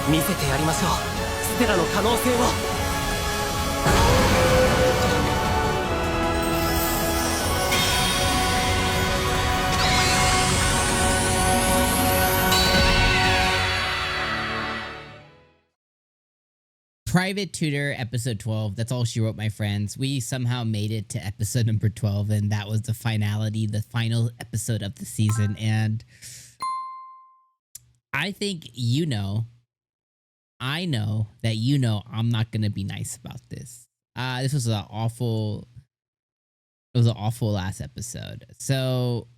見せてやりましょう。ステラの可能性を。Private Tutor, episode 12. That's all she wrote, my friends. We somehow made it to episode number 12, and that was the finality, the final episode of the season. And I think I know that I'm not gonna be nice about this. This was an awful. It was an awful last episode. So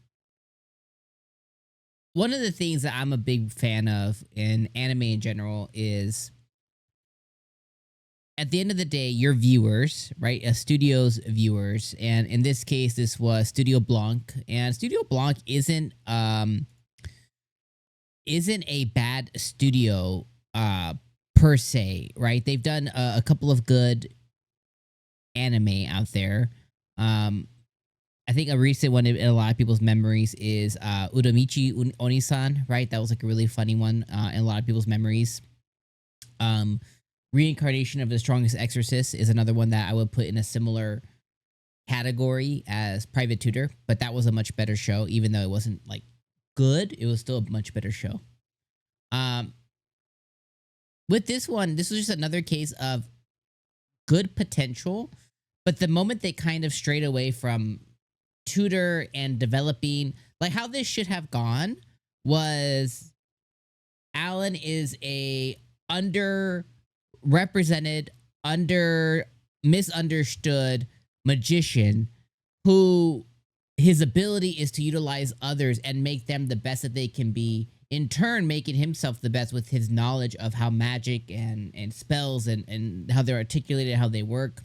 one of the things that I'm a big fan of in anime in general is, at the end of the day, your viewers, right? A studio's viewers, and in this case, this was Studio Blanc, and Studio Blanc isn't a bad studio per se, right? They've done a couple of good anime out there. I think a recent one in a lot of people's memories is Uramichi Onisan, right? That was like a really funny one in a lot of people's memories. Reincarnation of the Strongest Exorcist is another one that I would put in a similar category as Private Tutor, but that was a much better show. Even though it wasn't like good, it was still a much better show. With this one, this was just another case of good potential, but the moment they kind of strayed away from Tutor and developing, like how this should have gone was, Alan is a underrepresented, misunderstood magician who his ability is to utilize others and make them the best that they can be, in turn making himself the best with his knowledge of how magic and spells and how they're articulated, how they work.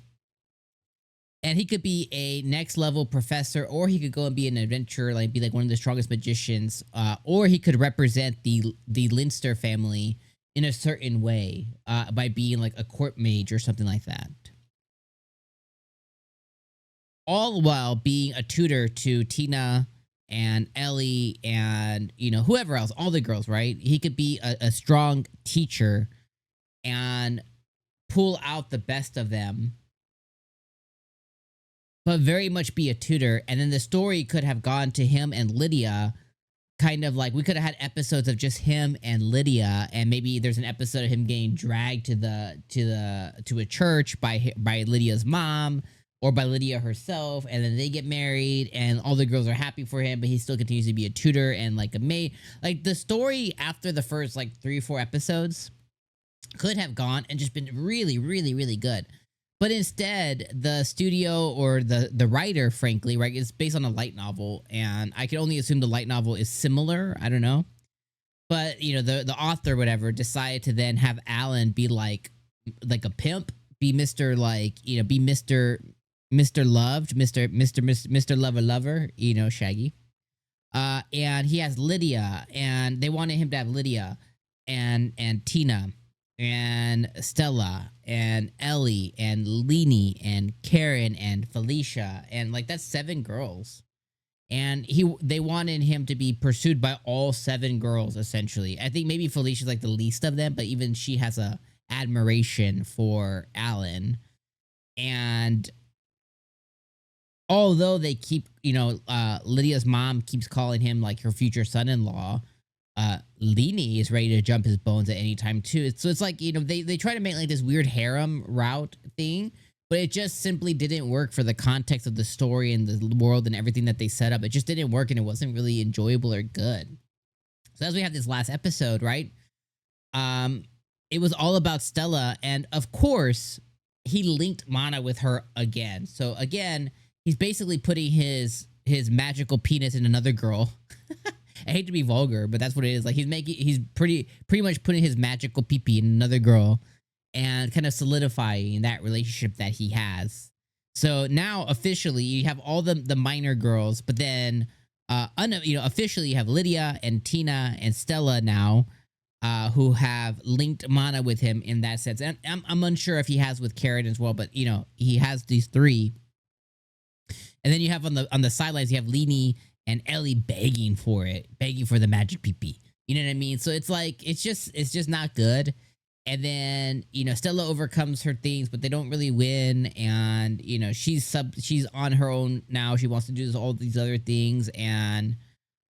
And he could be a next level professor, or he could go and be an adventurer, like be like one of the strongest magicians, or he could represent the Linster family in a certain way by being like a court mage or something like that. All while being a tutor to Tina and Ellie and, whoever else, all the girls, right? He could be a strong teacher and pull out the best of them, but very much be a tutor. And then the story could have gone to him and Lydia. Kind of like we could have had episodes of just him and Lydia, and maybe there's an episode of him getting dragged to a church by Lydia's mom or by Lydia herself, and then they get married and all the girls are happy for him, but he still continues to be a tutor and like a maid. Like the story after the first like 3 or 4 episodes could have gone and just been really, really, really good. But instead, the studio or the writer, frankly, right, is based on a light novel, and I can only assume the light novel is similar. I don't know. But, the author, whatever, decided to then have Alan be like a pimp, be Mr. be Mr. Loved, Mr. Lover, Shaggy. And he has Lydia, and they wanted him to have Lydia and Tina and Stella and Ellie and Leanie and Karen and Felicia, and like that's 7 girls, and they wanted him to be pursued by all 7 girls essentially. I think maybe Felicia's like the least of them, but even she has a admiration for Alan. And although they keep, Lydia's mom keeps calling him like her future son-in-law, Leanie is ready to jump his bones at any time too. So it's like, they try to make like this weird harem route thing, but it just simply didn't work for the context of the story and the world and everything that they set up. It just didn't work, and it wasn't really enjoyable or good. So as we have this last episode, right? It was all about Stella, and of course, he linked Mana with her again. So again, he's basically putting his magical penis in another girl. I hate to be vulgar, but that's what it is. Like he's pretty much putting his magical pee-pee in another girl and kind of solidifying that relationship that he has. So now officially you have all the minor girls, but then officially you have Lydia and Tina and Stella now, who have linked Mana with him in that sense. And I'm unsure if he has with Karen as well, but he has these 3. And then you have on the sidelines, you have Leanie and Ellie begging for the magic pee-pee. You know what I mean? So it's like, it's just not good. And then, you know, Stella overcomes her things, but they don't really win. And, you know, she's on her own now. She wants to do all these other things. And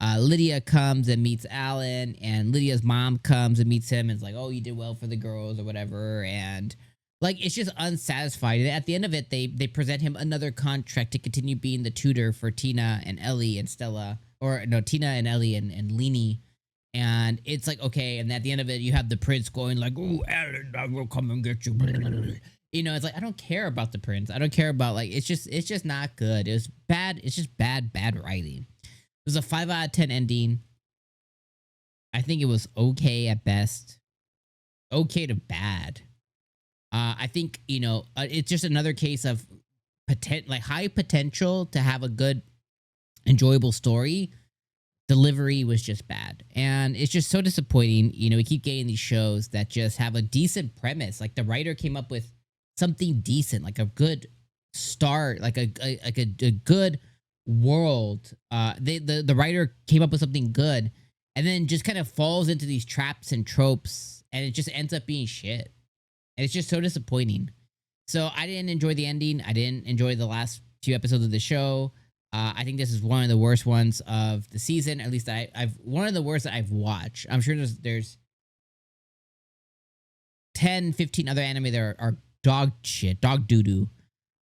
Lydia comes and meets Alan, and Lydia's mom comes and meets him and is like, oh, you did well for the girls or whatever. And like, it's just unsatisfying. At the end of it, they present him another contract to continue being the tutor for Tina and Ellie and Stella, or no, Tina and Ellie and Leanie. And it's like, okay. And at the end of it, you have the prince going like, oh, Alan, I will come and get you. You know, it's like, I don't care about the prince. I don't care about, like, it's just not good. It was bad. It's just bad writing. It was a 5 out of 10 ending. I think it was okay at best. Okay to bad. I think, you know, it's just another case of high potential to have a good, enjoyable story. Delivery was just bad. And it's just so disappointing. You know, we keep getting these shows that just have a decent premise. Like the writer came up with something decent, like a good start, like a good world. The writer came up with something good, and then just kind of falls into these traps and tropes, and it just ends up being shit. And it's just so disappointing. So I didn't enjoy the ending. I didn't enjoy the last few episodes of the show. I think this is one of the worst ones of the season. At least I've one of the worst that I've watched. I'm sure there's 10, 15 other anime that are dog shit, dog doo-doo,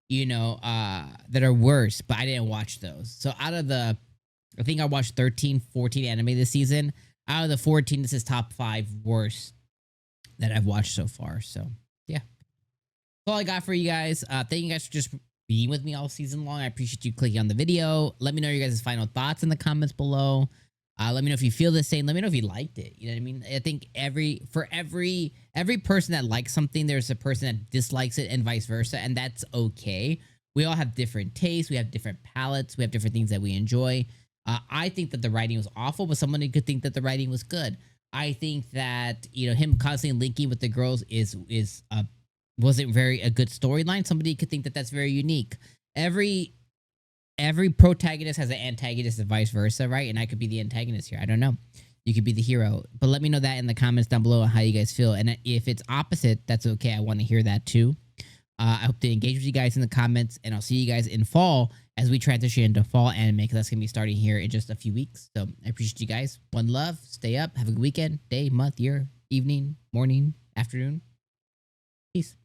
you know, that are worse, but I didn't watch those. So out of the, I think I watched 13, 14 anime this season. Out of the 14, this is top 5 worst that I've watched so far. So yeah, that's all I got for you guys. Thank you guys for just being with me all season long. I appreciate you clicking on the video. Let me know your guys' final thoughts in the comments below. Let me know if you feel the same. Let me know if you liked it. You know what I mean? I think for every person that likes something, there's a person that dislikes it and vice versa. And that's okay. We all have different tastes. We have different palettes. We have different things that we enjoy. I think that the writing was awful, but someone could think that the writing was good. I think that, you know, him constantly linking with the girls wasn't a good storyline. Somebody could think that that's very unique. Every protagonist has an antagonist and vice versa, right? And I could be the antagonist here. I don't know. You could be the hero. But let me know that in the comments down below on how you guys feel. And if it's opposite, that's okay. I want to hear that too. I hope to engage with you guys in the comments, and I'll see you guys in fall as we transition into fall anime, because that's going to be starting here in just a few weeks. So I appreciate you guys. One love. Stay up. Have a good weekend, day, month, year, evening, morning, afternoon. Peace.